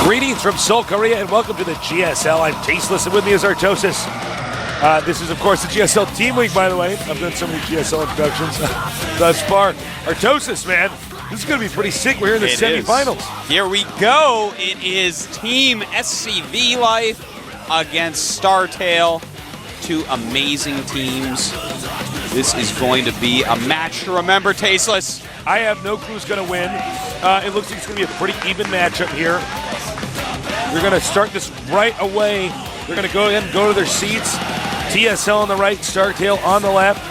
Greetings from Seoul, Korea, and welcome to the GSL. I'm Tasteless, and with me is Artosis. This is, of course, the GSL Team Week, by the way. I've done so many GSL introductions thus far. Artosis, man, this is going to be pretty sick. We're here in the semifinals. Here we go. It is Team SCV Life against StarTale. Two amazing teams. This is going to be a match to remember, Tasteless. I have no clue who's going to win. It looks like it's going to be a pretty even matchup here. We're going to start this right away. They're going to go ahead and go to their seats. TSL on the right, StarTale on the left.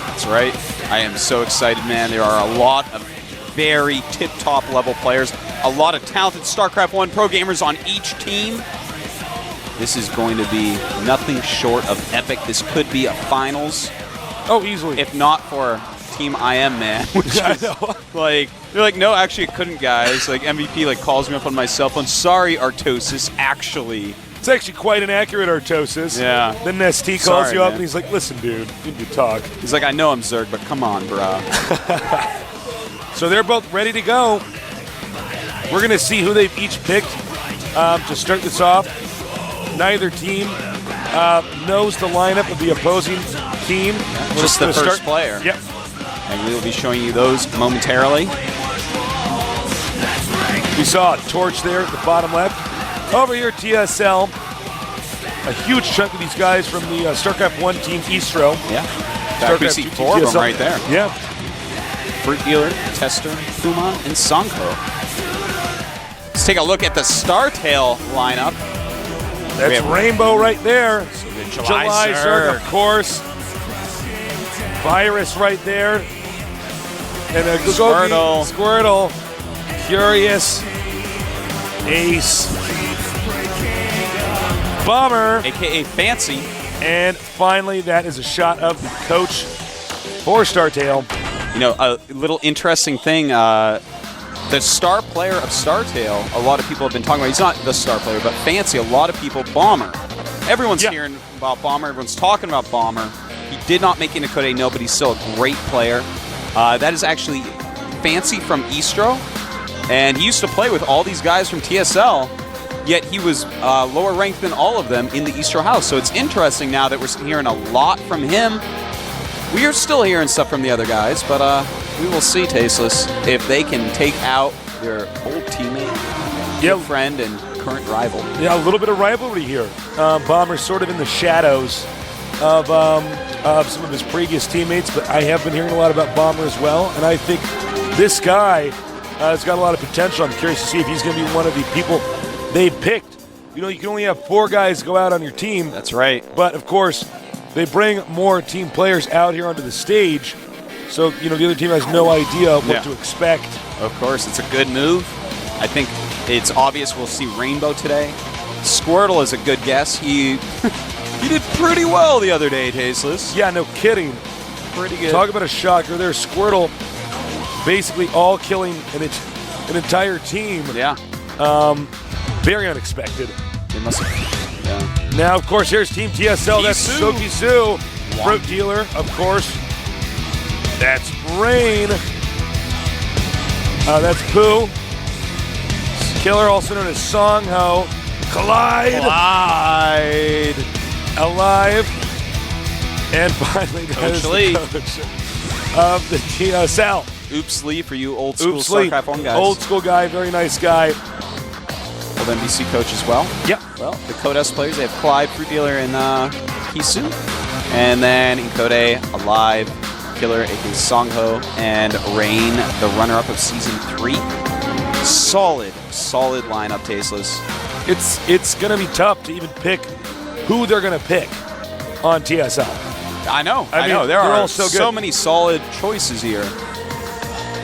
That's right. I am so excited, man. There are a lot of very tip-top level players. A lot of talented StarCraft 1 pro gamers on each team. This is going to be nothing short of epic. This could be a finals. Oh, easily. If not for Team IM, man. Which I is, know. like, they're like, no, actually it couldn't, guys. Like, MVP like calls me up on my cell phone. Sorry, Artosis, actually. It's actually quite inaccurate, Artosis. Yeah. Then ST calls you up and he's like, listen, dude, you need to talk. He's like, I know I'm Zerg, but come on, bro. So they're both ready to go. We're going to see who they've each picked to start this off. Neither team knows the lineup of the opposing team. Just the first player. Yep. And we will be showing you those momentarily. We saw a torch there at the bottom left. Over here, TSL. A huge chunk of these guys from the StarCraft 1 team, Eastro. Yeah. We see 4 of them right there. Yeah. Fruit Dealer, Tester, Puma, and Songho. Let's take a look at the StarTale lineup. That's Rainbow right there. So good. July Zerg, of course. Virus right there. And a Squirtle. Curious. Ace. Bomber. AKA Fancy. And finally, that is a shot of the coach for StarTale. You know, a little interesting thing. The star player of StarTale, a lot of people have been talking about. He's not the star player, but Fancy. A lot of people, Bomber. Everyone's hearing about Bomber. Everyone's talking about Bomber. He did not make it into Code A, no, but he's still a great player. That is actually Fancy from Eastro, and he used to play with all these guys from TSL, yet he was lower ranked than all of them in the Eastro house. So it's interesting now that we're hearing a lot from him. We are still hearing stuff from the other guys, but we will see, Tasteless, if they can take out their old teammate, good friend, and current rival. Yeah, a little bit of rivalry here. Bomber's sort of in the shadows of some of his previous teammates, but I have been hearing a lot about Bomber as well, and I think this guy has got a lot of potential. I'm curious to see if he's going to be one of the people they picked. You know, you can only have 4 guys go out on your team. That's right. But, of course, they bring more team players out here onto the stage, so, you know, the other team has no idea what to expect. Of course, it's a good move. I think it's obvious we'll see Rainbow today. Squirtle is a good guess. He did pretty well the other day, Tasteless. Yeah, no kidding. Pretty good. Talk about a shocker there. Squirtle basically all killing an entire team. Yeah. Very unexpected. They must have. Yeah. Now, of course, here's Team TSL. That's Soki Sue. Fruit Dealer, of course. That's Rain. That's Pooh. Killer, also known as Songho. Collide. Alive. And finally, that is the coach of the TSL. Oops Lee for you old school StarCraft 1 guys. Old school guy, very nice guy. Old NBC coach as well. Yep. Well, the Code S players, they have Clyde, Fruit Dealer, and Kisu. And then in Code A, Alive, Killer, aka Songho, and Rain, the runner-up of Season 3. Solid lineup, Tasteless. It's going to be tough to even pick who they're going to pick on TSL. I know. There are so many solid choices here.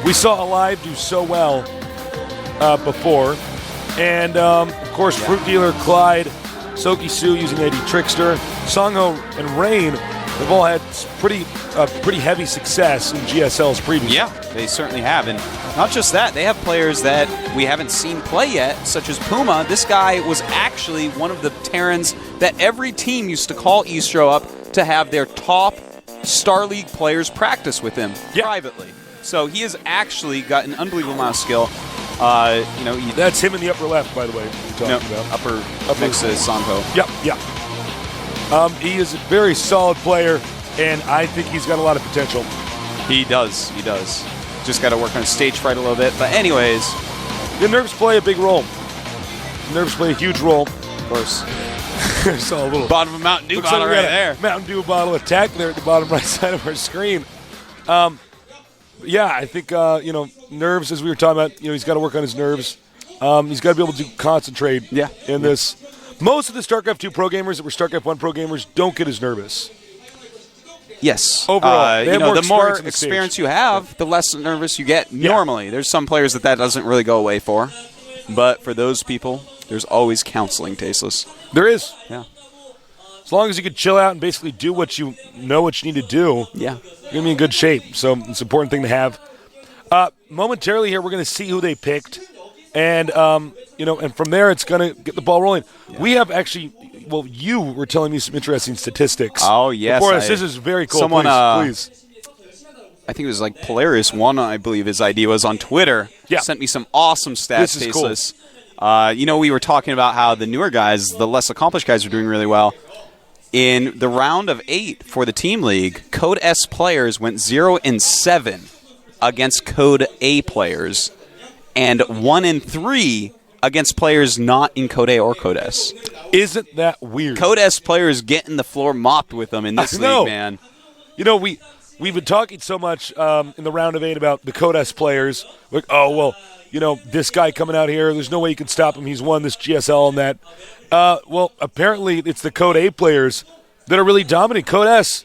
We saw Alive do so well before. And, of course, Fruit Dealer, Clyde, Soki Su using AD Trickster, Songho and Rain have all had pretty heavy success in GSLs previously. Yeah, they certainly have. And not just that, they have players that we haven't seen play yet, such as Puma. This guy was actually one of the Terrans that every team used to call Eastro up to have their top Star League players practice with him privately. So he has actually got an unbelievable amount of skill. That's him in the upper left, by the way. Upper next to Sanpo. Yep. He is a very solid player, and I think he's got a lot of potential. He does. Just got to work on stage fright a little bit. But anyways, the nerves play a big role. Nerves play a huge role. Of course. I saw a little bottom of Mountain Dew bottle right there. Mountain Dew bottle attack there at the bottom right side of our screen. I think nerves, as we were talking about. He's got to work on his nerves. He's got to be able to concentrate. In this. Most of the StarCraft 2 pro gamers that were StarCraft 1 pro gamers don't get as nervous. Yes. Overall, the more experience you have, the less nervous you get normally. There's some players that doesn't really go away for. But for those people, there's always counseling, Tasteless. There is. Yeah. As long as you can chill out and basically do what you know what you need to do, you're going to be in good shape. So it's an important thing to have. Momentarily here, we're going to see who they picked. And, and from there, it's going to get the ball rolling. Yeah. We have actually, you were telling me some interesting statistics. Oh, yes. Before us, this is very cool. Someone, please. I think it was like Polaris1, I believe his ID was on Twitter. Yeah. Sent me some awesome stats, Tasteless. Cool. We were talking about how the newer guys, the less accomplished guys, are doing really well. In the round of 8 for the Team League, Code S players went 0-7 against Code A players. And 1-3 against players not in Code A or Code S. Isn't that weird? Code S players getting the floor mopped with them in this league, man. We've been talking so much in the round of 8 about the Code S players. Like, this guy coming out here, there's no way you can stop him. He's won this GSL and that. Apparently it's the Code A players that are really dominating. Code S,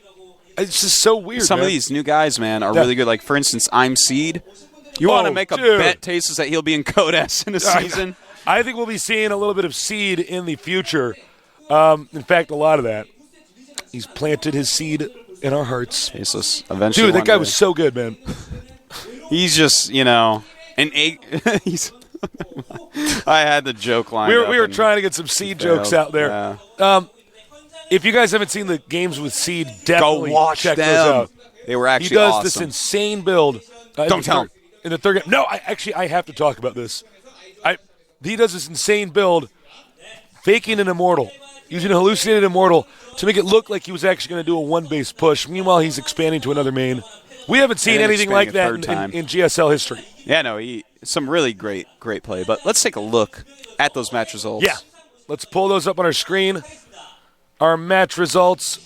it's just so weird. Some of these new guys, man, are really good. Like, for instance, I'm Seed. You want to make a bet, Tasteless, that he'll be in Code S in a season? I think we'll be seeing a little bit of Seed in the future. In fact, a lot of that. He's planted his seed in our hearts. Tasteless, eventually. Dude, that guy was so good, man. He's just, an egg. I had the joke line. We were trying to get some Seed jokes out there. Yeah. If you guys haven't seen the games with Seed, definitely go watch check them. those out. They were actually He does awesome. this insane build. Don't tell him. In the third game. No, I have to talk about this. He does this insane build, faking an Immortal, using a hallucinated Immortal to make it look like he was actually going to do a one-base push. Meanwhile, he's expanding to another main. We haven't seen anything like that in GSL history. Yeah, no, some really great play. But let's take a look at those match results. Yeah, let's pull those up on our screen. Our match results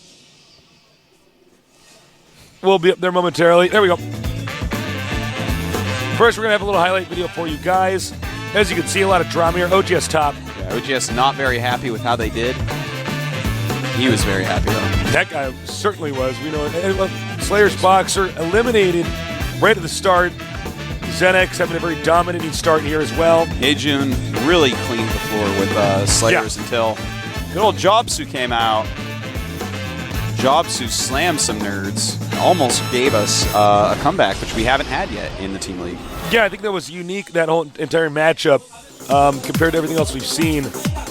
will be up there momentarily. There we go. First, we're going to have a little highlight video for you guys. As you can see, a lot of drama here. OGS top. Yeah, OGS not very happy with how they did. He was very happy, though. That guy certainly was. We know Slayer's Boxer eliminated right at the start. Zenex having a very dominating start here as well. Hejun really cleaned the floor with Slayers until good old Jobsu came out. Jobsu slammed some nerds and almost gave us a comeback, which we haven't had yet in the Team League. Yeah, I think that was unique, that whole entire matchup, compared to everything else we've seen,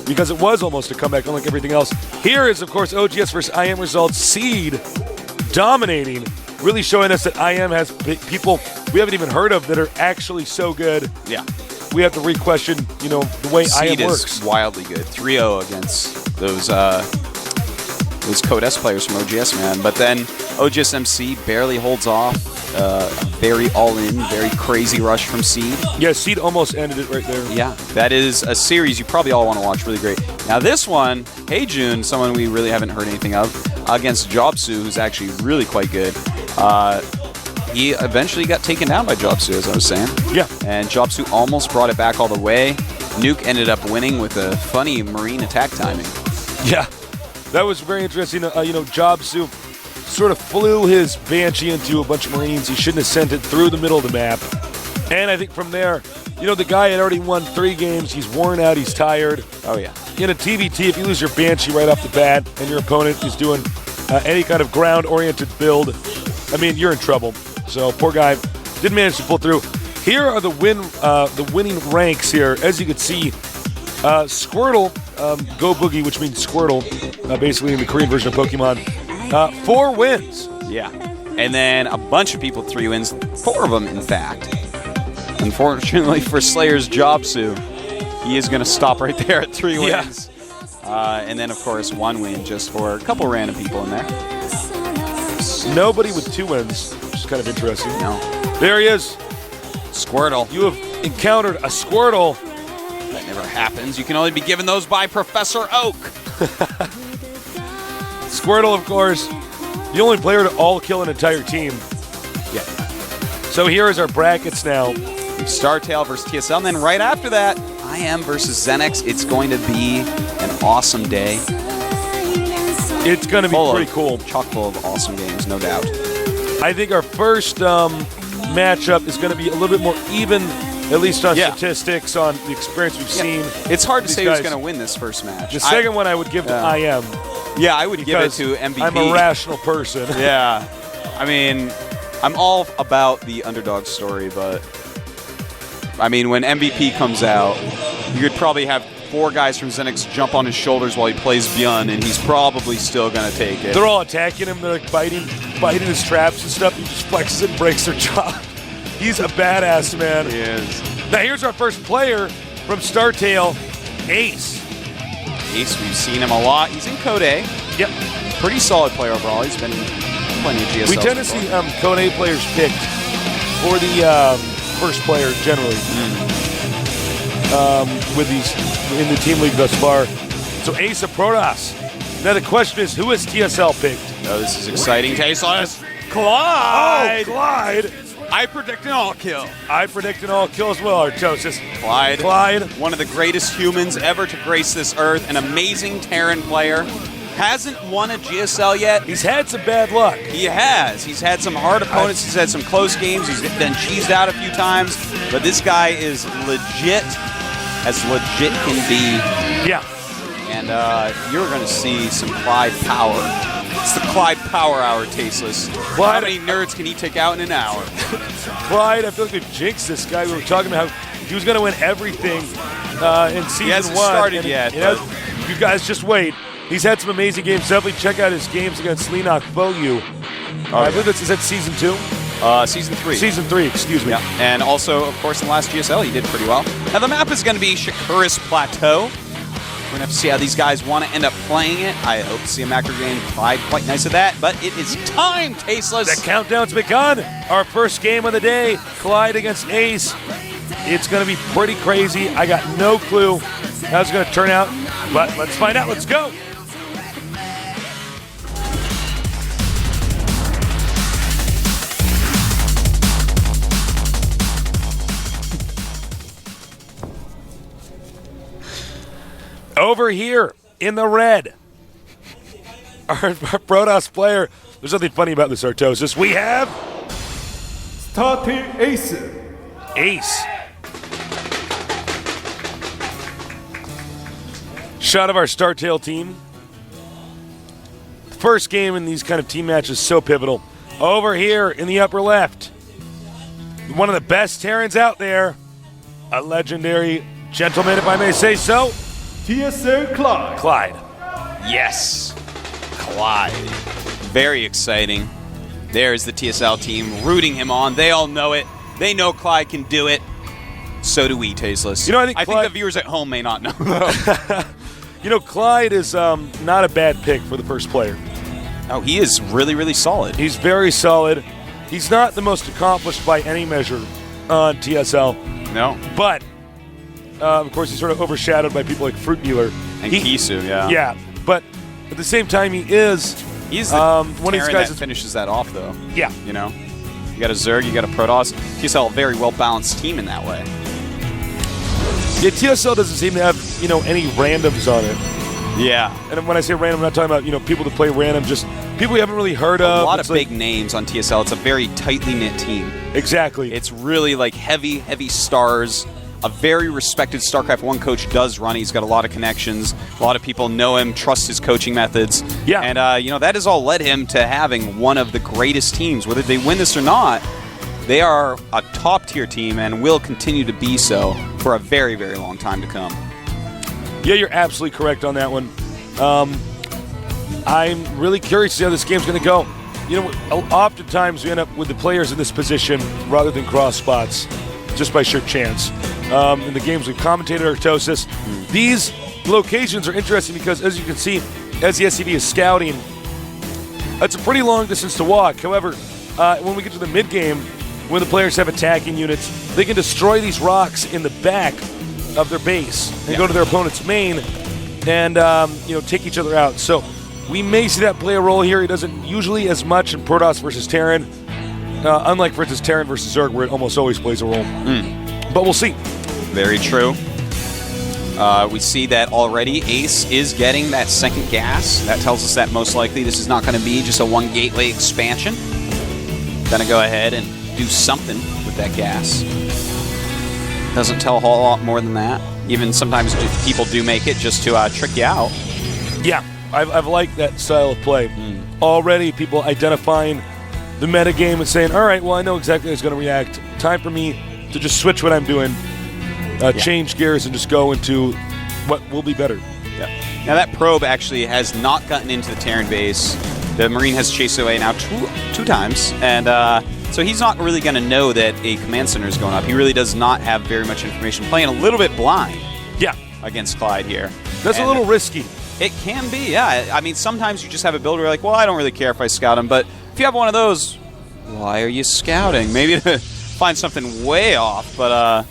because it was almost a comeback, unlike everything else. Here is, of course, OGS versus IM results. Seed dominating, really showing us that IM has people we haven't even heard of that are actually so good. Yeah. We have to re-question, the way Seed IM works. Seed is wildly good. 3-0 against those Code S players from OGS, man. But then OGS MC barely holds off. Very all-in, very crazy rush from Seed. Yeah, Seed almost ended it right there. Yeah, that is a series you probably all want to watch. Really great. Now this one, Hejun, someone we really haven't heard anything of, against Jobsu, who's actually really quite good. He eventually got taken down by Jobsu, as I was saying. Yeah. And Jobsu almost brought it back all the way. Nuke ended up winning with a funny Marine attack timing. Yeah. That was very interesting. Jobsu sort of flew his Banshee into a bunch of Marines. He shouldn't have sent it through the middle of the map. And I think from there, the guy had already won 3 games. He's worn out. He's tired. Oh, yeah. In a TVT, if you lose your Banshee right off the bat and your opponent is doing any kind of ground-oriented build, I mean, you're in trouble. So poor guy didn't manage to pull through. Here are the winning ranks here. As you can see, Squirtle, Go Boogie, which means Squirtle, basically in the Korean version of Pokemon, 4 wins. Yeah. And then a bunch of people 3 wins, 4 of them, in fact. Unfortunately for Slayer's Jobsu, he is going to stop right there at 3 wins. And then, of course, 1 win just for a couple random people in there. Nobody with 2 wins, which is kind of interesting. No. There he is. Squirtle. You have encountered a Squirtle. That never happens. You can only be given those by Professor Oak. Squirtle, of course, the only player to all kill an entire team. Yeah. So here is our brackets now. StarTale versus TSL, and then right after that, IM versus Xenix. It's going to be an awesome day. It's going to be pretty cool. Chock full of awesome games, no doubt. I think our first matchup is going to be a little bit more even, at least on statistics, on the experience we've seen. It's hard to say who's going to win this first match. The second one I would give to IM. Yeah, I would give it to MVP. I'm a rational person. Yeah. I mean, I'm all about the underdog story, but I mean, when MVP comes out, you could probably have 4 guys from Xenix jump on his shoulders while he plays Beyond, and he's probably still going to take it. They're all attacking him. They're like biting his traps and stuff. He just flexes it and breaks their jaw. He's a badass, man. He is. Now here's our first player from StarTale, Ace. Ace, we've seen him a lot. He's in Code A. Yep. Pretty solid player overall. He's been plenty of GSL. We tend to see Code A players picked for the first player generally with these in the team league thus far. So Ace of Protoss. Now the question is, who has TSL picked? Oh, this is exciting. Tasteless. Clyde. Oh, Clyde. I predict an all-kill. I predict an all-kill as well, Artosis. Clyde. One of the greatest humans ever to grace this earth. An amazing Terran player. Hasn't won a GSL yet. He's had some bad luck. He has. He's had some hard opponents. He's had some close games. He's been cheesed out a few times. But this guy is legit can be. Yeah. And you're going to see some Clyde power. It's the Clyde Power Hour, Tasteless. Clyde, how many nerds can he take out in an hour? Clyde, I feel like we've jinxed this guy. We were talking about how he was going to win everything in season 1. He hasn't started yet. You guys just wait. He's had some amazing games. Definitely check out his games against Leenock Foyu. I believe is that season 2? Season 3. Season 3, excuse me. Yeah. And also, of course, in the last GSL, he did pretty well. Now, the map is going to be Shakuris Plateau. We're going to have to see how these guys want to end up playing it. I hope to see a macro game Clyde quite nice at that. But it is time, Tasteless. The countdown's begun. Our first game of the day, Clyde against Ace. It's going to be pretty crazy. I got no clue how it's going to turn out. But let's find out. Let's go. Over here in the red, our Protoss player. There's nothing funny about this, Artosis. We have StarTale Ace. Ace. Shot of our StarTale team. First game in these kind of team matches, so pivotal. Over here in the upper left, one of the best Terrans out there, a legendary gentleman, if I may say so. TSL Clyde. Clyde. Yes. Clyde. Very exciting. There's the TSL team rooting him on. They all know it. They know Clyde can do it. So do we, Tasteless. I think the viewers at home may not know, though. Clyde is not a bad pick for the first player. Oh, he is really, really solid. He's very solid. He's not the most accomplished by any measure on TSL. No. But, of course, he's sort of overshadowed by people like Fruit Dealer. And Kisu, yeah. Yeah, but at the same time, he's the one of these guys that finishes that off, though. Yeah. You know? You got a Zerg, you got a Protoss. TSL, a very well-balanced team in that way. Yeah, TSL doesn't seem to have, any randoms on it. Yeah. And when I say random, I'm not talking about, people that play random, just people we haven't really heard of. A lot of big names on TSL. It's a very tightly knit team. Exactly. It's really like heavy stars a very respected StarCraft 1 coach does run it. He's got a lot of connections. A lot of people know him, trust his coaching methods. Yeah. And, that has all led him to having one of the greatest teams. Whether they win this or not, they are a top-tier team and will continue to be so for a very, very long time to come. Yeah, you're absolutely correct on that one. I'm really curious to see how this game's going to go. Oftentimes we end up with the players in this position rather than cross spots, just by sheer chance. In the games we've commentated Artosis, these locations are interesting because, as you can see, as the SCV is scouting, it's a pretty long distance to walk. However, when we get to the mid-game, when the players have attacking units, they can destroy these rocks in the back of their base and go to their opponent's main and take each other out. So we may see that play a role here. It doesn't usually as much in Protoss versus Terran, unlike, for instance, Terran versus Zerg, where it almost always plays a role. But we'll see. Very true. We see that already Ace is getting that second gas. That tells us that most likely this is not going to be just a one gateway expansion. Going to go ahead and do something with that gas. Doesn't tell a whole lot more than that. Even sometimes people do make it just to trick you out. Yeah, I've liked that style of play. Already people identifying the metagame and saying, all right, well, I know exactly how it's going to react. Time for me to just switch what I'm doing, change gears, and just go into what will be better. Yeah. Now that probe actually has not gotten into the Terran base. The Marine has chased away now two times, and so he's not really going to know that a command center is going up. He really does not have very much information. Playing a little bit blind against Clyde here. That's a little risky. It can be, yeah. I mean, sometimes you just have a builder like, well, I don't really care if I scout him, but if you have one of those, why are you scouting? Maybe to find something way off, but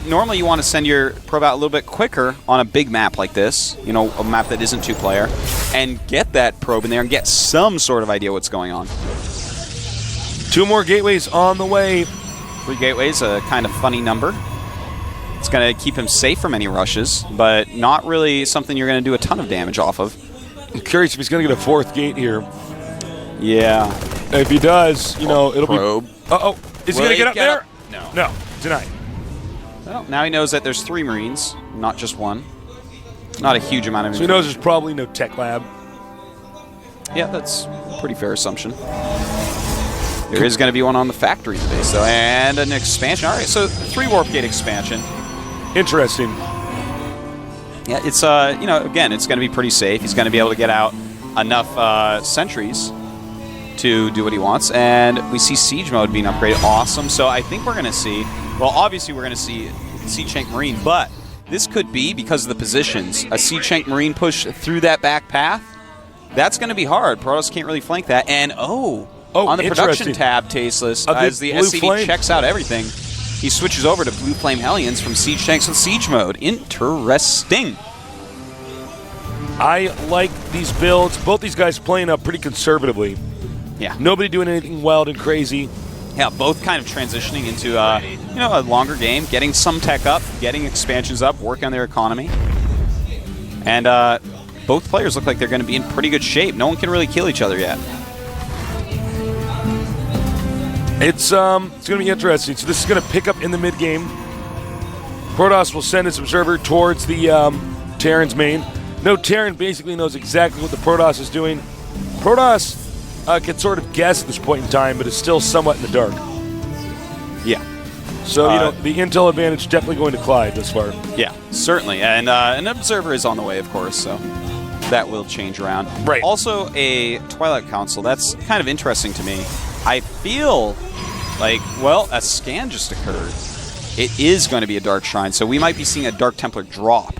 normally you want to send your probe out a little bit quicker on a big map like this, a map that isn't two-player, and get that probe in there and get some sort of idea what's going on. 2 more gateways on the way. 3 gateways, a kind of funny number. It's going to keep him safe from any rushes, but not really something you're going to do a ton of damage off of. I'm curious if he's going to get a 4th gate here. Yeah. If he does, it'll probe. be... Uh-oh. Is he going to get up there? No. No. Denied. Well, now he knows that there's 3 Marines, not just 1. Not a huge amount of So he knows there's probably no tech lab. Yeah, that's a pretty fair assumption. There is going to be one on the factory base, though, and an expansion. All right, so 3 warp gate expansion. Interesting. Yeah, it's again, it's going to be pretty safe. He's going to be able to get out enough sentries to do what he wants, and we see siege mode being upgraded. Awesome. So I think we're going to see. Well, obviously we're going to see Siege Tank Marine, but this could be, because of the positions, a Siege Tank Marine push through that back path. That's going to be hard. Protoss can't really flank that. And on the production tab, Tasteless, as the SCV checks out everything, he switches over to Blue Flame Hellions from Siege Tanks with Siege Mode. Interesting. I like these builds. Both these guys playing up pretty conservatively. Yeah. Nobody doing anything wild and crazy. Yeah, both kind of transitioning into a longer game, getting some tech up, getting expansions up, working on their economy. And both players look like they're going to be in pretty good shape. No one can really kill each other yet. It's going to be interesting. So this is going to pick up in the mid-game. Protoss will send its observer towards the Terran's main. No, Terran basically knows exactly what the Protoss is doing. Protoss can sort of guess at this point in time, but is still somewhat in the dark. Yeah. So, the intel advantage definitely going to Clyde this far. Yeah, certainly. And an observer is on the way, of course, so that will change around. Right. Also, a Twilight Council. That's kind of interesting to me. I feel like, well, a scan just occurred. It is going to be a Dark Shrine, so we might be seeing a Dark Templar drop.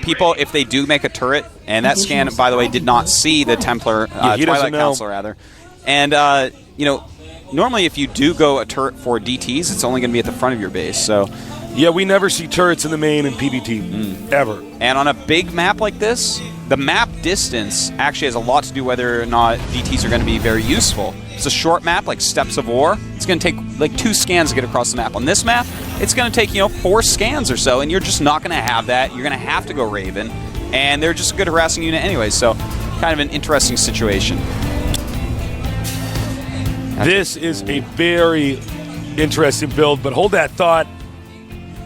People, if they do make a turret, and that scan, by the way, did not see the Templar, Twilight Council, rather. And, normally if you do go a turret for DTs, it's only going to be at the front of your base, so... Yeah, we never see turrets in the main in PvT, ever. And on a big map like this, the map distance actually has a lot to do whether or not DTs are going to be very useful. It's a short map, like Steps of War. It's going to take like 2 scans to get across the map. On this map, it's going to take 4 scans or so, and you're just not going to have that. You're going to have to go Raven, and they're just a good harassing unit anyway, so kind of an interesting situation. This is a very interesting build, but hold that thought.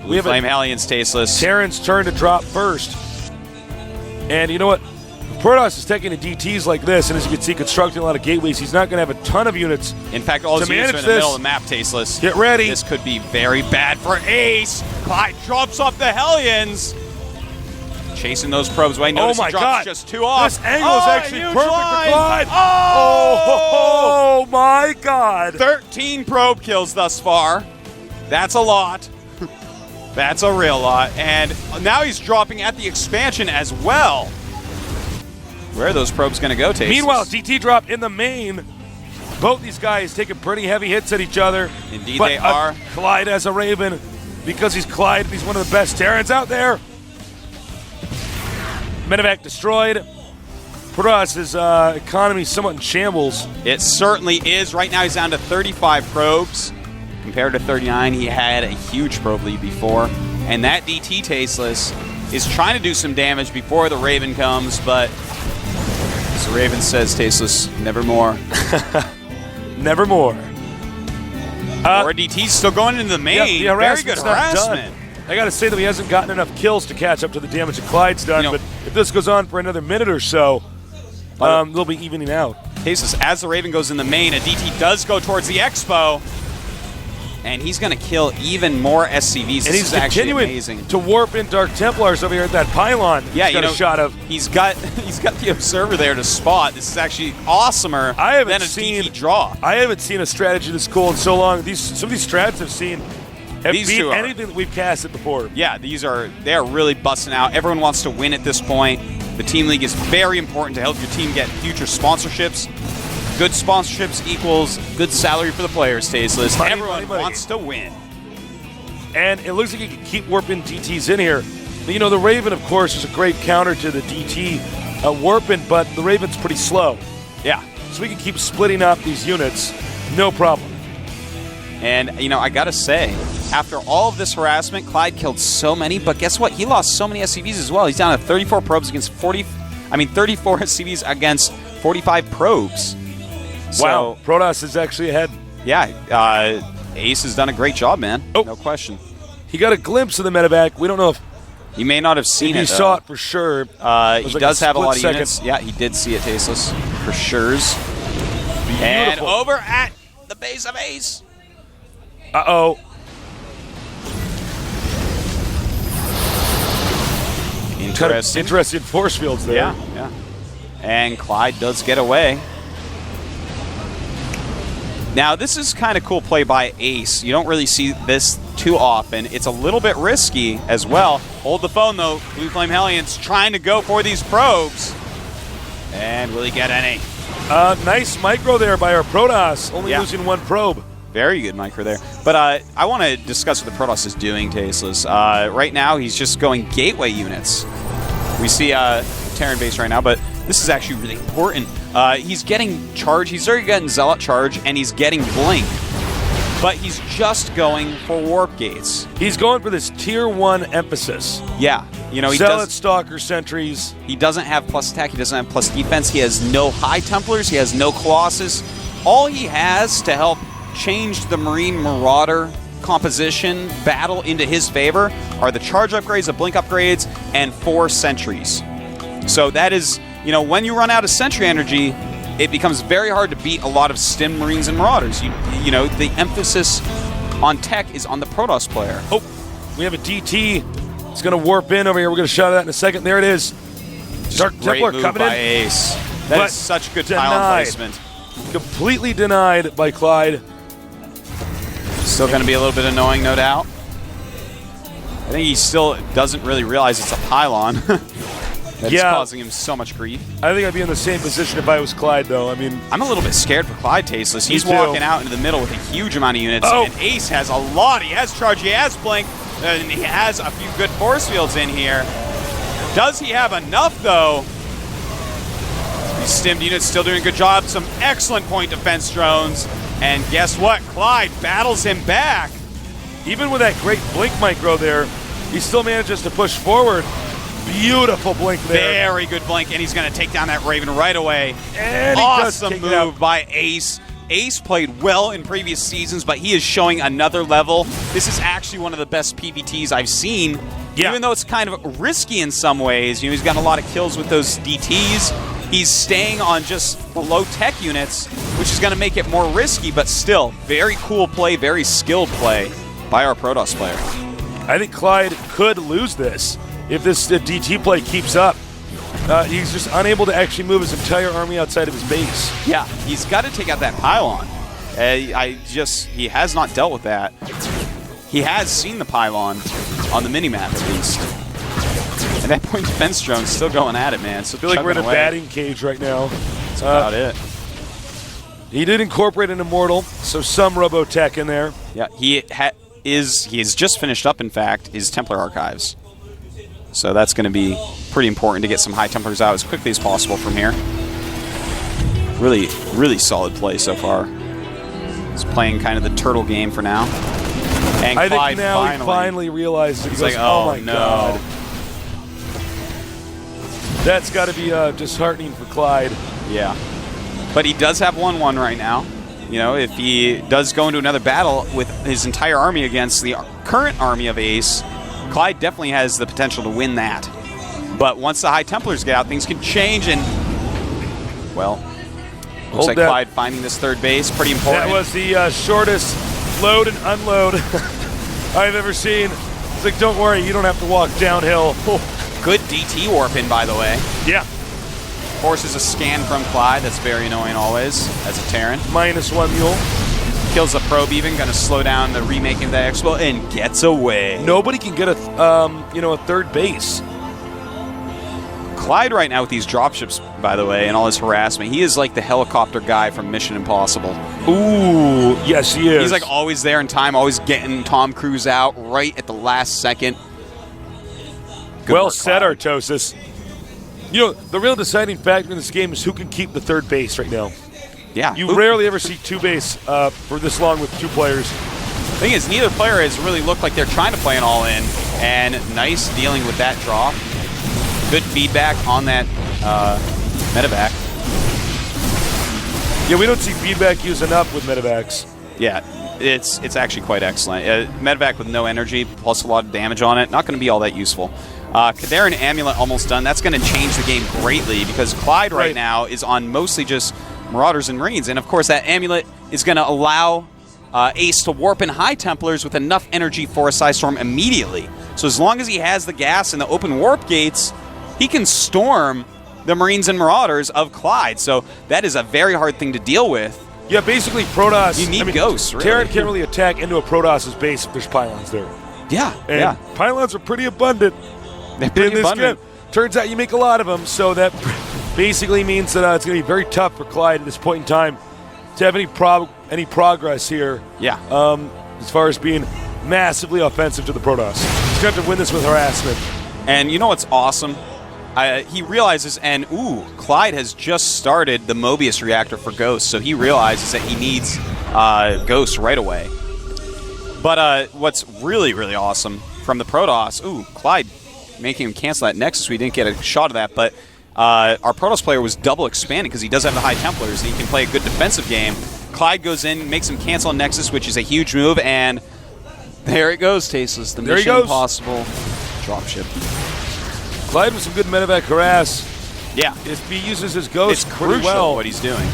We have Flame Hellions, tasteless. Terran's turn to drop first. And you know what? Protoss is taking the DTs like this, and as you can see, constructing a lot of gateways. He's not going to have a ton of units. In fact, all his units are in the middle of the map, tasteless. Get ready. This could be very bad for Ace. Clyde drops off the Hellions. Chasing those probes away. Notice he drops just 2 off. This angle is actually perfect for Clyde. Oh! Oh my God. 13 probe kills thus far. That's a lot. That's a real lot. And now he's dropping at the expansion as well. Where are those probes going to go, Tasteless? Meanwhile, DT drop in the main. Both these guys taking pretty heavy hits at each other. Indeed they are. Clyde as a Raven, because he's Clyde, he's one of the best Terrans out there. Medevac destroyed. Protoss' economy somewhat in shambles. It certainly is. Right now he's down to 35 probes. Compared to 39, he had a huge probe lead before. And that DT, Tasteless, is trying to do some damage before the Raven comes, but as the Raven says, Tasteless, nevermore. Nevermore. Or DT's still going into the main. Yeah, very good harassment. I got to say that he hasn't gotten enough kills to catch up to the damage that Clyde's done, but if this goes on for another minute or so, they'll be evening out. Tasteless, as the Raven goes in the main, a DT does go towards the Expo, and he's going to kill even more SCVs. And he's continuing to warp in Dark Templars over here at that pylon. Yeah, he's got a shot of. He's got the Observer there to spot. This is actually awesomer than a DT draw. I haven't seen a strategy this cool in so long. Some of these strats I've seen have beat anything that we've casted before. Yeah, they are really busting out. Everyone wants to win at this point. The Team League is very important to help your team get future sponsorships. Good sponsorships equals good salary for the players, Tasteless. Everyone wants to win. And it looks like you can keep warping DTs in here. You know, the Raven, of course, is a great counter to the DT warping, but the Raven's pretty slow. Yeah. So we can keep splitting up these units, no problem. And, you know, I got to say, after all of this harassment, Clyde killed so many, but guess what? He lost so many SCVs as well. He's down to 34 probes against 34 SCVs against 45 probes. Wow, so, Protoss is actually ahead. Yeah, Ace has done a great job, man. Oh. No question. He got a glimpse of the medevac. We don't know if he may not have seen it. He saw it for sure. He does have a lot of units. Yeah, he did see it, Tasteless, for sure's. And over at the base of Ace. Uh-oh. Interesting. Interesting force fields there. Yeah. And Clyde does get away. Now, this is kind of cool play by Ace. You don't really see this too often. It's a little bit risky as well. Hold the phone, though. Blue Flame Hellions trying to go for these probes. And will he get any? Nice micro there by our Protoss, only losing one probe. Very good micro there. But I want to discuss what the Protoss is doing, Tasteless. Right now, he's just going gateway units. We see Terran base right now, but this is actually really important. He's getting charge. He's already getting Zealot charge, and he's getting Blink. But he's just going for warp gates. He's going for this tier 1 emphasis. Yeah. You know, Zealot, Stalker, Sentries. He doesn't have plus attack. He doesn't have plus defense. He has no High Templars. He has no Colossus. All he has to help change the Marine Marauder composition battle into his favor are the charge upgrades, the blink upgrades, and 4 sentries. So that is, you know, when you run out of sentry energy, it becomes very hard to beat a lot of stim Marines and Marauders. You know, the emphasis on tech is on the Protoss player. Oh, we have a DT. It's going to warp in over here. We're going to shout at that in a second. There it is. Dark Templar coming in. Ace. That is such good pylon placement. Completely denied by Clyde. Still going to be a little bit annoying, no doubt. I think he still doesn't really realize it's a pylon. That's causing him so much grief. I think I'd be in the same position if I was Clyde, though. I mean, I'm a little bit scared for Clyde, Tasteless. He's walking out into the middle with a huge amount of units, and Ace has a lot. He has charge, he has blink, and he has a few good force fields in here. Does he have enough, though? These stimmed units still doing a good job. Some excellent point defense drones. And guess what? Clyde battles him back. Even with that great blink micro there, he still manages to push forward. Beautiful blink there. Very good blink, and he's going to take down that Raven right away. And awesome move by Ace. Ace played well in previous seasons, but he is showing another level. This is actually one of the best PVTs I've seen. Yeah. Even though it's kind of risky in some ways, he's gotten a lot of kills with those DTs. He's staying on just the low-tech units, which is going to make it more risky, but still, very cool play, very skilled play by our Protoss player. I think Clyde could lose this if this DT play keeps up. He's just unable to actually move his entire army outside of his base. Yeah, he's got to take out that pylon. He has not dealt with that. He has seen the pylon on the minimap at least. At that point, defense drone's still going at it, man. So I feel like we're in a batting cage right now. That's about it. He did incorporate an Immortal, so some Robotech in there. Yeah, he has just finished up, in fact, his Templar Archives. So that's going to be pretty important to get some High Templars out as quickly as possible from here. Really, really solid play so far. He's playing kind of the turtle game for now. And I Clyde think now he finally realizes it. He's like, oh my no. God. That's got to be disheartening for Clyde. Yeah. But he does have 1-1 right now. You know, if he does go into another battle with his entire army against the current army of Ace, Clyde definitely has the potential to win that. But once the High Templars get out, things can change, and, well, looks like Clyde finding this third base, pretty important. That was the shortest load and unload I've ever seen. It's like, don't worry, you don't have to walk downhill. Good DT warp in, by the way. Yeah. Forces a scan from Clyde. That's very annoying always, as a Terran. -1 mule. Kills the probe even, going to slow down the remaking of that Expo, and gets away. Nobody can get a third base. Clyde right now with these dropships, by the way, and all his harassment, he is like the helicopter guy from Mission Impossible. Ooh, yes, he is. He's like always there in time, always getting Tom Cruise out right at the last second. Good well work, said, Clyde. Artosis. You know, the real deciding factor in this game is who can keep the third base right now. Yeah. You rarely ever see two base for this long with two players. The thing is, neither player has really looked like they're trying to play an all-in, and nice dealing with that drop. Good feedback on that medevac. Yeah, we don't see feedback used enough with medevacs. Yeah, it's actually quite excellent. Medevac with no energy, plus a lot of damage on it, not going to be all that useful. Kadarin Amulet almost done. That's going to change the game greatly because Clyde right now is on mostly just Marauders and Marines, and of course that Amulet is going to allow Ace to warp in High Templars with enough energy for a Psystorm immediately. So as long as he has the gas and the open warp gates, he can storm the Marines and Marauders of Clyde. So that is a very hard thing to deal with. Yeah, basically Protoss. You need ghosts, really. Terran can't really attack into a Protoss's base if there's pylons there. Yeah, and pylons are pretty abundant. They're pretty abundant. Game. Turns out you make a lot of them, so that basically means that it's going to be very tough for Clyde at this point in time to have any progress here. Yeah. As far as being massively offensive to the Protoss. He's going to have to win this with harassment. And you know what's awesome? He realizes, and Clyde has just started the Mobius reactor for Ghost, so he realizes that he needs Ghost right away. But what's really, really awesome from the Protoss, Clyde making him cancel that Nexus. We didn't get a shot of that, but our Protoss player was double expanded because he does have the High Templars, and he can play a good defensive game. Clyde goes in, makes him cancel a Nexus, which is a huge move, and there it goes, Tasteless. The Mission Impossible dropship. Clyde with some good medevac harass. Yeah. If he uses his Ghost it's pretty crucial well. what he's doing.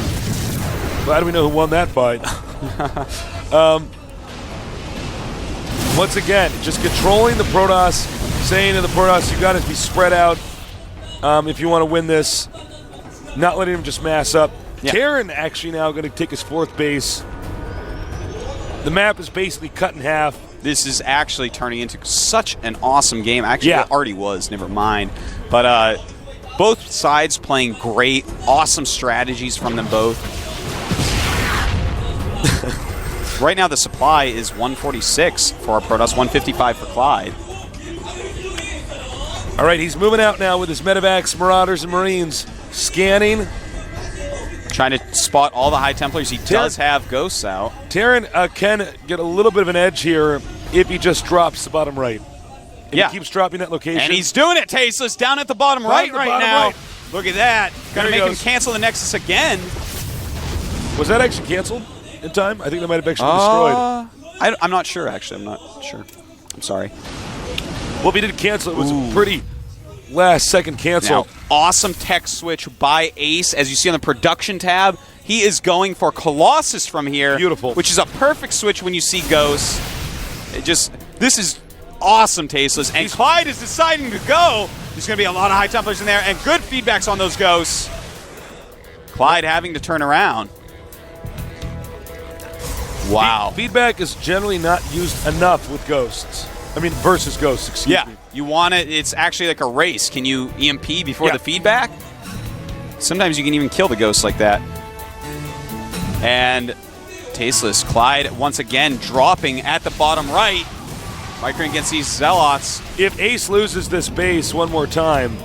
Glad we know who won that fight. Once again, just controlling the Protoss, saying to the Protoss, you got to be spread out if you want to win this. Not letting him just mass up. Yeah. Terran actually now going to take his fourth base. The map is basically cut in half. This is actually turning into such an awesome game. Actually, it already was, never mind. But both sides playing great, awesome strategies from them both. Right now, the supply is 146 for our Protoss, 155 for Clyde. All right, he's moving out now with his medevacs, Marauders, and Marines. Scanning. Trying to spot all the High Templars. He does have Ghosts out. Terran can get a little bit of an edge here if he just drops the bottom right. And he keeps dropping that location. And he's doing it, Tasteless, down at the bottom right now. Look at that. Going to make him cancel the Nexus again. Was that actually canceled in time? I think that might have actually destroyed. I'm not sure, actually. I'm not sure. I'm sorry. Well, if he did cancel, it was a pretty last-second cancel. Now, awesome tech switch by Ace. As you see on the production tab, he is going for Colossus from here. Beautiful. Which is a perfect switch when you see Ghost. This is awesome, Tasteless. And Clyde is deciding to go. There's going to be a lot of high templars in there, and good feedbacks on those Ghosts. Clyde having to turn around. Wow. Feedback is generally not used enough with Ghosts. I mean, versus Ghosts, excuse me. You want it. It's actually like a race. Can you EMP before the feedback? Sometimes you can even kill the Ghosts like that. And Tasteless, Clyde once again dropping at the bottom right. Micro against these Zealots. If Ace loses this base one more time,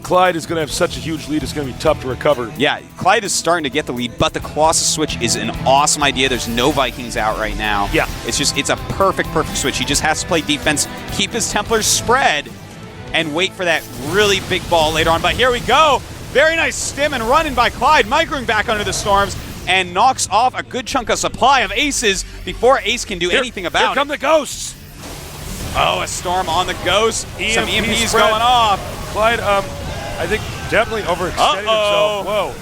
Clyde is going to have such a huge lead, it's going to be tough to recover. Yeah, Clyde is starting to get the lead, but the Colossus switch is an awesome idea. There's no Vikings out right now. Yeah. It's a perfect switch. He just has to play defense, keep his Templars spread, and wait for that really big ball later on. But here we go. Very nice stim and run in by Clyde, microing back under the storms, and knocks off a good chunk of supply of Aces before Ace can do anything about it. Here come the Ghosts. Oh, a storm on the Ghost. Some EMPs spread. going off. Clyde, I think definitely overextended himself. Whoa.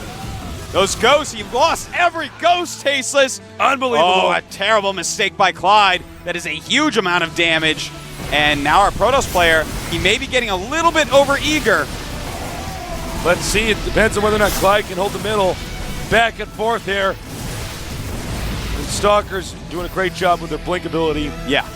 Those Ghosts, he lost every Ghost, Tasteless. Unbelievable. Oh, a terrible mistake by Clyde. That is a huge amount of damage. And now our Protoss player, he may be getting a little bit over-eager. Let's see. It depends on whether or not Clyde can hold the middle. Back and forth here. And Stalkers doing a great job with their blink ability. Yeah.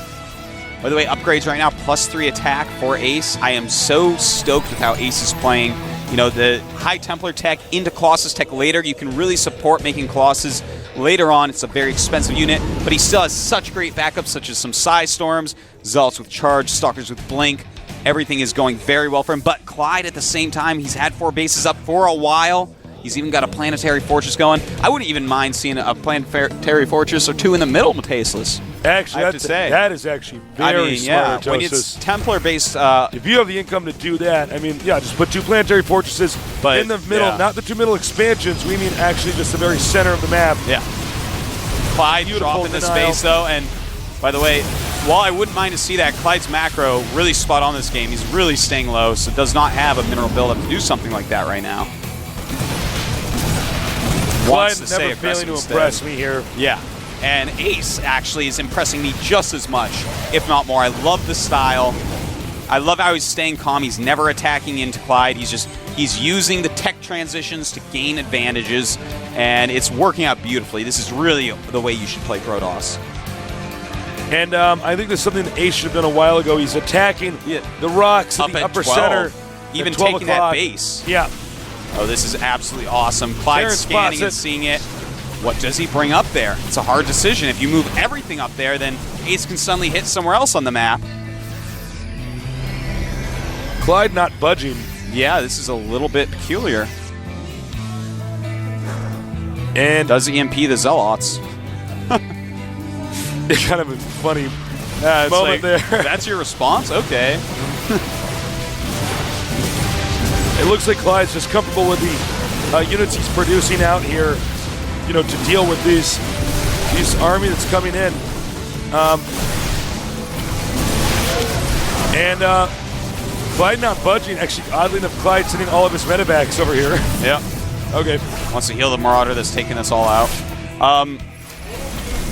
By the way, upgrades right now, +3 attack for Ace. I am so stoked with how Ace is playing. You know, the high Templar tech into Colossus tech later. You can really support making Colossus later on. It's a very expensive unit, but he still has such great backups, such as some Psy Storms, Zealots with Charge, Stalkers with Blink. Everything is going very well for him. But Clyde, at the same time, he's had 4 bases up for a while. He's even got a Planetary Fortress going. I wouldn't even mind seeing a Planetary Fortress or 2 in the middle, Tasteless. Actually, I have to say. that is actually very smart. When it's Templar-based... if you have the income to do that, I mean, yeah, just put 2 Planetary Fortresses in the middle. Not the 2 middle expansions. We mean actually just the very center of the map. Yeah. Clyde dropping the space, though. And by the way, while I wouldn't mind to see that, Clyde's macro really spot on this game. He's really staying low, so does not have a mineral buildup to do something like that right now. Clyde never failing to impress me here. Yeah. And Ace actually is impressing me just as much, if not more. I love the style. I love how he's staying calm. He's never attacking into Clyde. He's using the tech transitions to gain advantages, and it's working out beautifully. This is really the way you should play Protoss. And I think there's something that Ace should have done a while ago. He's attacking the rocks in the upper 12. center. Even taking that base. Yeah. Oh, this is absolutely awesome. Clyde's scanning and seeing it. What does he bring up there? It's a hard decision. If you move everything up there, then Ace can suddenly hit somewhere else on the map. Clyde not budging. Yeah, this is a little bit peculiar. And does EMP the Zealots? It's kind of a funny moment like, there. That's your response? Okay. It looks like Clyde's just comfortable with the units he's producing out here, you know, to deal with this army that's coming in. Clyde not budging. Actually, oddly enough, Clyde sending all of his medevacs over here. Yeah. Okay. Wants to heal the Marauder that's taking us all out.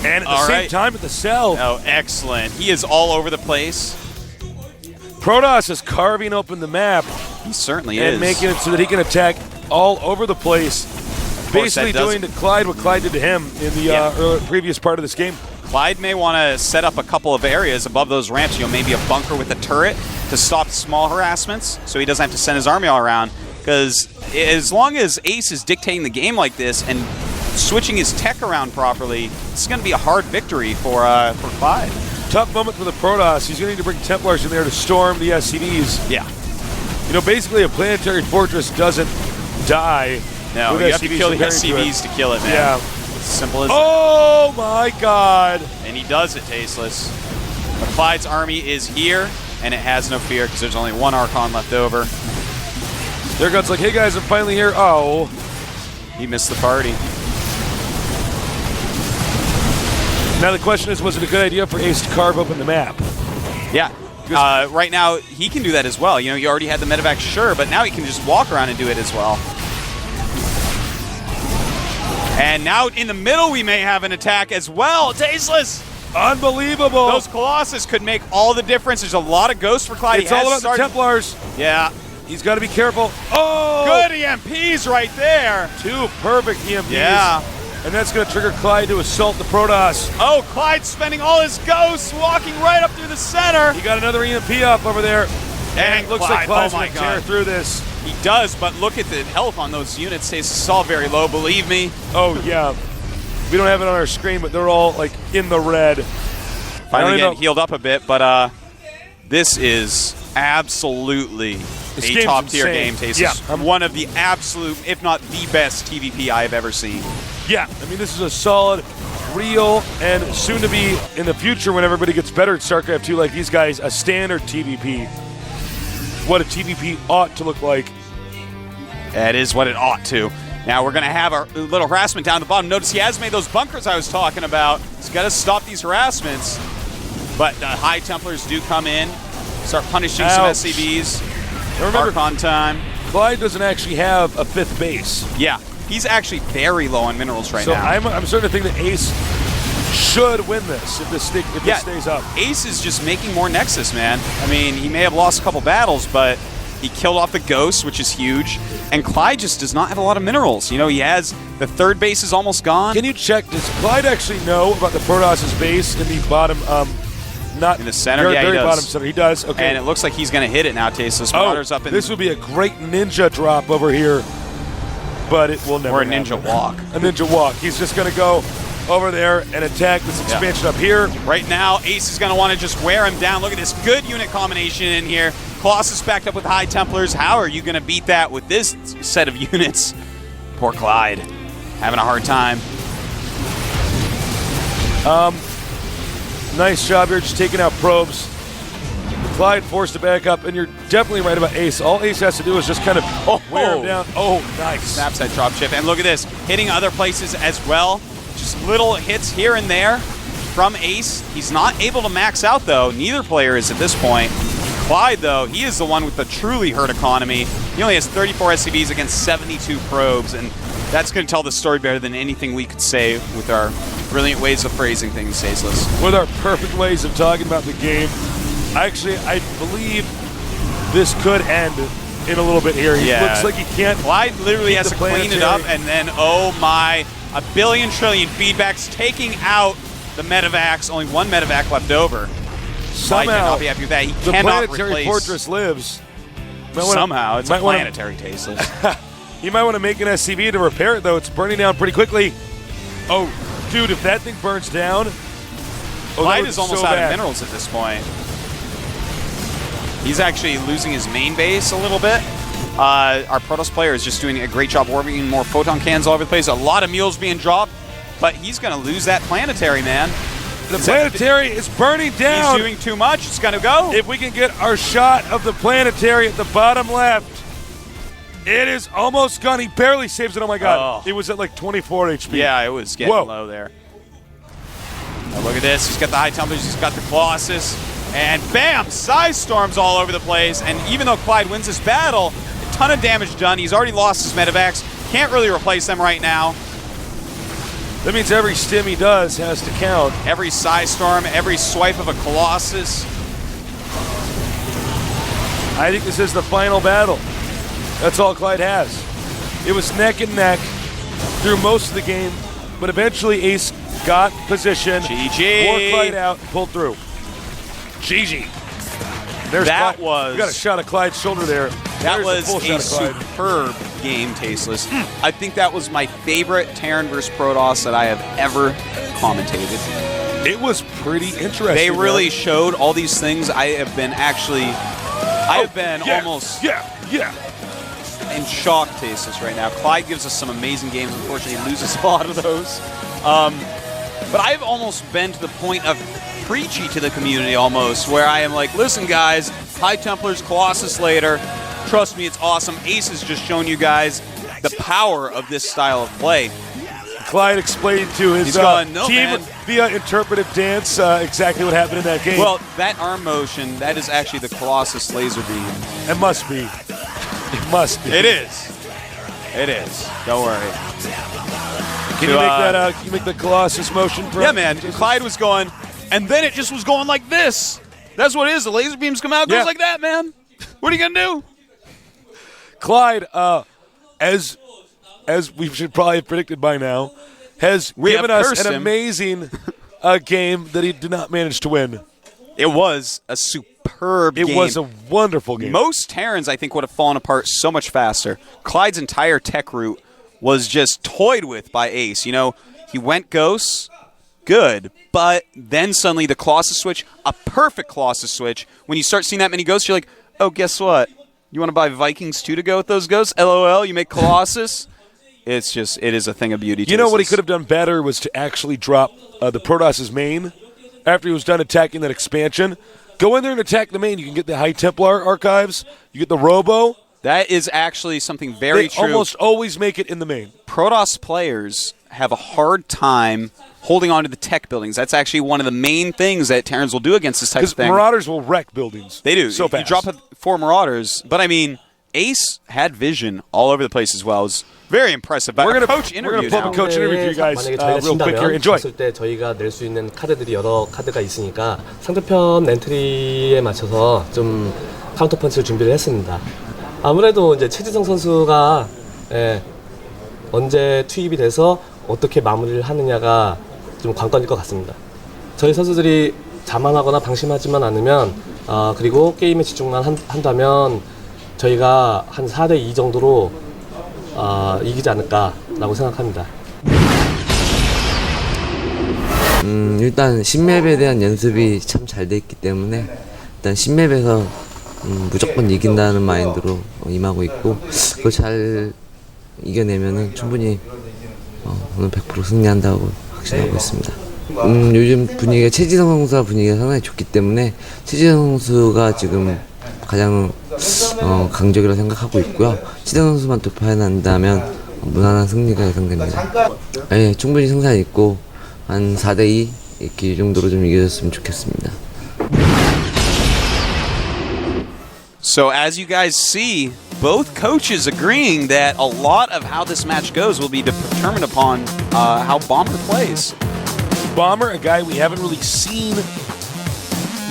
And at the same time at the cell. Oh, excellent. He is all over the place. Protoss is carving open the map. He certainly is. And making it so that he can attack all over the place. Basically doing to Clyde what Clyde did to him in the previous part of this game. Clyde may want to set up a couple of areas above those ramps, you know, maybe a bunker with a turret to stop small harassments so he doesn't have to send his army all around. Because as long as Ace is dictating the game like this and switching his tech around properly, it's going to be a hard victory for Clyde. Tough moment for the Protoss. He's going to need to bring Templars in there to storm the SCVs. Yeah. You know, basically a Planetary Fortress doesn't die. No, you have to kill the SCVs to kill it, man. Yeah. It's simple as oh my God. And he does it, Tasteless. But Clyde's army is here, and it has no fear because there's only one Archon left over. Their gun's like, hey guys, I'm finally here. Oh. He missed the party. Now the question is, was it a good idea for Ace to carve open the map? Yeah. Right now, he can do that as well. You know, you already had the medevac, sure, but now he can just walk around and do it as well. And now in the middle, we may have an attack as well. Tasteless! Unbelievable! Those Colossus could make all the difference. There's a lot of ghosts for Clyde. It's all about the Templars. Yeah. He's got to be careful. Oh! Good EMPs right there. 2 perfect EMPs. Yeah. And that's going to trigger Clyde to assault the Protoss. Oh, Clyde's spending all his ghosts, walking right up through the center. He got another EMP up over there. And it looks like Clyde's going to tear through this. He does, but look at the health on those units. It's all very low, believe me. Oh, yeah. We don't have it on our screen, but they're all, like, in the red. Finally getting healed up a bit, but this is absolutely a top-tier game, Tasteless. Yeah. One of the absolute, if not the best TVP I have ever seen. Yeah, I mean, this is a solid, real, and soon to be in the future when everybody gets better at StarCraft 2 like these guys, a standard TVP. What a TVP ought to look like. That is what it ought to. Now we're going to have a little harassment down the bottom. Notice he has made those bunkers I was talking about. He's got to stop these harassments. But the High Templars do come in, start punishing some SCVs. Remember, Archon time. Clyde doesn't actually have a 5th base. Yeah, he's actually very low on minerals right now. So I'm starting to think that Ace should win this if this stays up. Ace is just making more Nexus, man. I mean, he may have lost a couple battles, but he killed off the Ghost, which is huge. And Clyde just does not have a lot of minerals. You know, he has the 3rd base is almost gone. Can you check, does Clyde actually know about the Protoss's base in the bottom, not in the center? Very, yeah, very he does. Bottom center. He does, okay. And it looks like he's going to hit it now, Tasteless. Marauder's up in this would be a great ninja drop over here, but it will never Or a happen. ninja walk. A ninja walk. He's just going to go over there and attack this expansion up here. Right now, Ace is going to want to just wear him down. Look at this good unit combination in here. Colossus backed up with High Templars. How are you going to beat that with this set of units? Poor Clyde. Having a hard time. Nice job here, just taking out probes. Clyde forced to back up, and you're definitely right about Ace. All Ace has to do is just kind of wear him down. Oh, nice. Snaps that dropship. And look at this. Hitting other places as well. Just little hits here and there from Ace. He's not able to max out, though. Neither player is at this point. Clyde, though, he is the one with the truly hurt economy. He only has 34 SCVs against 72 probes, and that's going to tell the story better than anything we could say with our brilliant ways of phrasing things, Tasteless. With our perfect ways of talking about the game. Actually, I believe this could end in a little bit here. He looks like he can't. Clyde literally has to clean it up, and then, oh my, a billion trillion feedbacks taking out the medevacs. Only one medevac left over. Somehow, cannot be happy with that. He the cannot planetary replace. fortress lives. Somehow, it's a planetary, Tasteless. You might want to make an SCV to repair it, though. It's burning down pretty quickly. Oh, dude, if that thing burns down... Clyde is almost out of minerals at this point. He's actually losing his main base a little bit. Our Protoss player is just doing a great job orbiting more photon cans all over the place. A lot of mules being dropped, but he's going to lose that planetary, man. The planetary is burning down. He's doing too much. It's going to go. If we can get our shot of the planetary at the bottom left, it is almost gone. He barely saves it. Oh, my God. It was at like 24 HP. Yeah, it was getting low there. Now look at this. He's got the High Templars. He's got the Colossus. And bam! Size storms all over the place. And even though Clyde wins this battle, a ton of damage done. He's already lost his medevacs. Can't really replace them right now. That means every stim he does has to count. Every Size Storm, every swipe of a Colossus. I think this is the final battle. That's all Clyde has. It was neck and neck through most of the game, but eventually Ace got position, GG. wore Clyde out, and pulled through. GG. There's that Clyde. was... We got a shot of Clyde's shoulder there. That There's was a superb game, Tasteless. I think that was my favorite Terran vs. Protoss that I have ever commentated. It was pretty interesting. They really showed all these things. I have been almost in shock, Tasteless, right now. Clyde gives us some amazing games. Unfortunately, he loses a lot of those. But I've almost been to the point of preachy to the community almost, where I am like, listen, guys, High Templars, Colossus later. Trust me, it's awesome. Ace has just shown you guys the power of this style of play. Clyde explained to his "No, team man." via interpretive dance exactly what happened in that game. Well, that arm motion, that is actually the Colossus laser beam. It must be. It must be. It is. It is. Don't worry. Can you make that? Can you make the Colossus motion? Bro? Yeah, man. Clyde was going, and then it just was going like this. That's what it is. The laser beams come out, goes like that, man. What are you gonna do? Clyde, as we should probably have predicted by now, has given us an amazing game that he did not manage to win. It was a superb game. It was a wonderful game. Most Terrans, I think, would have fallen apart so much faster. Clyde's entire tech route was just toyed with by Ace. You know, he went Ghosts, good, but then suddenly the Colossus switch, a perfect Colossus switch. When you start seeing that many Ghosts, you're like, oh, guess what? You want to buy Vikings 2 to go with those Ghosts? LOL, you make Colossus? It is a thing of beauty. You know what he could have done better was to actually drop the Protoss's main after he was done attacking that expansion. Go in there and attack the main. You can get the High Templar archives. You get the Robo. That is actually something very true. They almost always make it in the main. Protoss players have a hard time holding on to the tech buildings. That's actually one of the main things that Terrans will do against this type of thing. Marauders will wreck buildings. They do. So fast. You drop 4 Marauders. But, I mean, Ace had vision all over the place as well. It was very impressive. We're going to pull up a coach interview for you guys real quick here. Enjoy. 때 저희가 낼 수 있는 카드들이 여러 카드가 있으니까 상대편 엔트리에 맞춰서 좀 카운터 펀치를 준비를 했습니다. 아무래도 이제 최지성 선수가 언제 투입이 돼서 어떻게 마무리를 하느냐가 좀 관건일 것 같습니다. 저희 선수들이 자만하거나 방심하지만 않으면 그리고 게임에 집중만 한다면 저희가 한 4대2 정도로 이기지 않을까라고 생각합니다. 일단 신맵에 대한 연습이 참 잘 돼 있기 때문에 일단 신맵에서 무조건 이긴다는 마인드로 임하고 있고 그걸 잘 이겨내면은 충분히 오늘 100% 승리한다고 확신하고 있습니다. 요즘 분위기가 최지성 선수와 분위기가 상당히 좋기 때문에 최지성 선수가 지금 가장 강적이라고 생각하고 있고요. 최지성 선수만 돌파해낸다면 무난한 승리가 예상됩니다. 네, 충분히 승산 있고 한 4대2 이렇게 이 정도로 좀 이겨줬으면 좋겠습니다. So as you guys see, both coaches agreeing that a lot of how this match goes will be determined upon how Bomber plays. Bomber, a guy we haven't really seen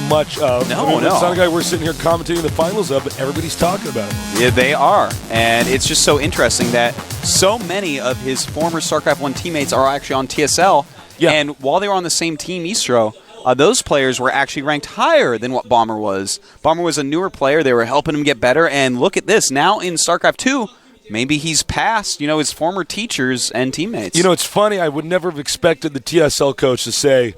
much of. No. It's not a guy we're sitting here commentating the finals of, but everybody's talking about him. Yeah, they are. And it's just so interesting that so many of his former StarCraft 1 teammates are actually on TSL. Yeah. And while they were on the same team, Istro, those players were actually ranked higher than what Bomber was. Bomber was a newer player. They were helping him get better. And look at this. Now in StarCraft 2, maybe he's passed, his former teachers and teammates. It's funny. I would never have expected the TSL coach to say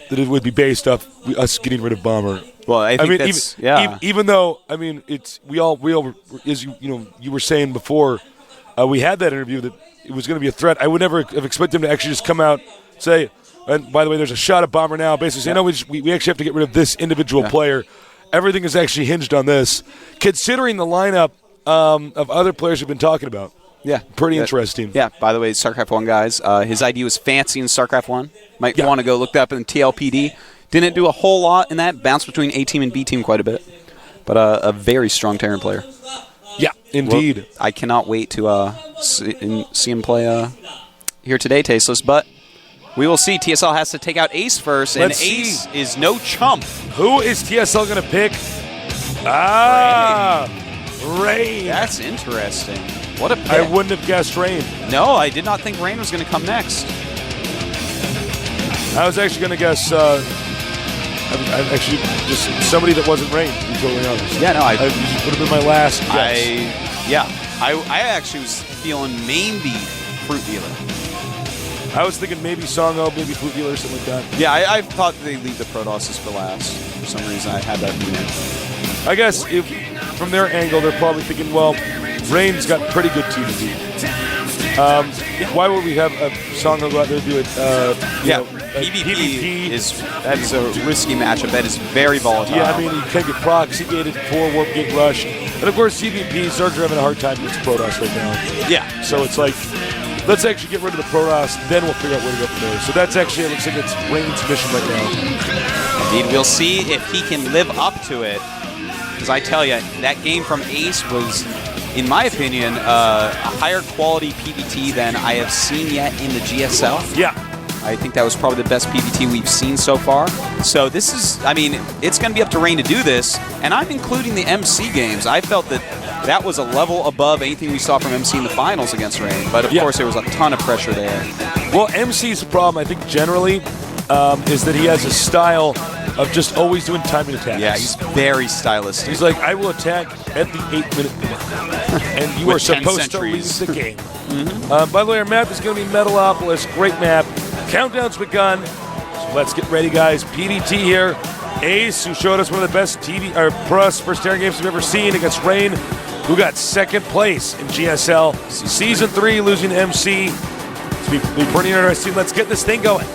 that it would be based off us getting rid of Bomber. Well, I think that's, even though, it's we all as you were saying before, we had that interview that it was going to be a threat. I would never have expected him to actually just come out and say, and by the way, there's a shot at Bomber now, basically saying, no, we actually have to get rid of this individual player. Everything is actually hinged on this, considering the lineup of other players we've been talking about. Yeah. Pretty interesting. Yeah, by the way, StarCraft 1 guys, his ID was Fancy in StarCraft 1. Might want to go look that up in TLPD. Didn't do a whole lot in that. Bounced between A team and B team quite a bit. But a very strong Terran player. Yeah, indeed. Well, I cannot wait to see him play here today, Tasteless. But we will see. TSL has to take out Ace first, and Ace is no chump. Who is TSL going to pick? Rain. That's interesting. What a pick. I wouldn't have guessed Rain. No, I did not think Rain was going to come next. I was actually going to guess actually just somebody that wasn't Rain, to be totally honest. Yeah, no, I would have been my last guess. I actually was feeling maybe Fruit Dealer. I was thinking maybe Songo, maybe Fruit Dealer, something like that. Yeah, I thought they'd leave the Protosses for last. For some reason, I had that feeling. I guess if from their angle, they're probably thinking, well, Rain's got pretty good team to beat. Why would we have a Songo go out there and do it? PvP is a risky matchup. That is very volatile. Yeah, you can get proxy gated for Warp Gate Rush. And of course, CVP, Zergs are having a hard time against Protoss right now. Yeah. So it's like, let's actually get rid of the Pro Ross, then we'll figure out where to go from there. So that's actually, it looks like it's Rain's mission right now. Indeed, we'll see if he can live up to it. Because I tell you, that game from Ace was, in my opinion, a higher quality PvT than I have seen yet in the GSL. Yeah. I think that was probably the best PvT we've seen so far. So this is, I mean, it's going to be up to Rain to do this, and I'm including the MC games. I felt that that was a level above anything we saw from MC in the finals against Rain, but of course there was a ton of pressure there. Well, MC's problem, I think, generally, is that he has a style of just always doing timing attacks. Yeah, he's very stylistic. He's like, I will attack at the 8-minute mark, and you are supposed to leave the game. By the way, our map is going to be Metalopolis. Great map. Countdown's begun. So let's get ready, guys. PvT here. Ace, who showed us one of the best Pro first Terran games we've ever seen against Rain, who got second place in GSL. Season 3, losing to MC. It's be pretty interesting. Let's get this thing going.